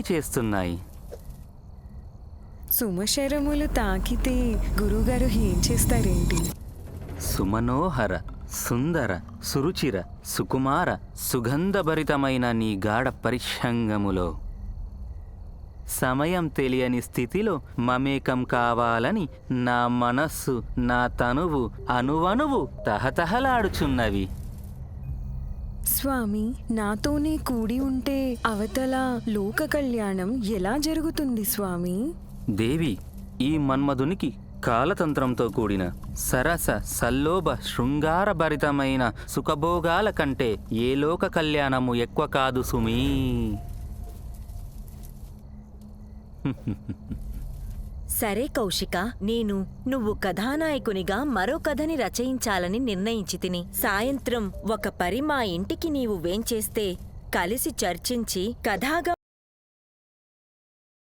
చేస్తున్నాయి. సుమశరములు తాకితే గురువుగారు ఏం చేస్తారేంటి? సుమనోహర, సుందర, సురుచిర, సుకుమార, సుగంధభరితమైన నీ గాఢ పరిషంగములో సమయం తెలియని స్థితిలో మమేకం కావాలని నా మనస్సు, నా తనువు అణువణువు తహతహలాడుచున్నవి. స్వామి, నాతోనే కూడి ఉంటే అవతల లోక కళ్యాణం ఎలా జరుగుతుంది స్వామి? దేవి, ఈ మన్మధునికి కాలతంత్రంతో కూడిన సరస సల్లోభ శృంగారభరితమైన సుఖభోగాల కంటే ఏ లోక కళ్యాణము ఎక్కువ కాదు సుమీ. సరే కౌశిక, నువ్వు కథానాయకునిగా మరో కథని రచయించాలని నిర్ణయించితిని. సాయంత్రం ఒక పరి మా ఇంటికి నీవు వేంచేస్తే కలిసి చర్చించి కథాగా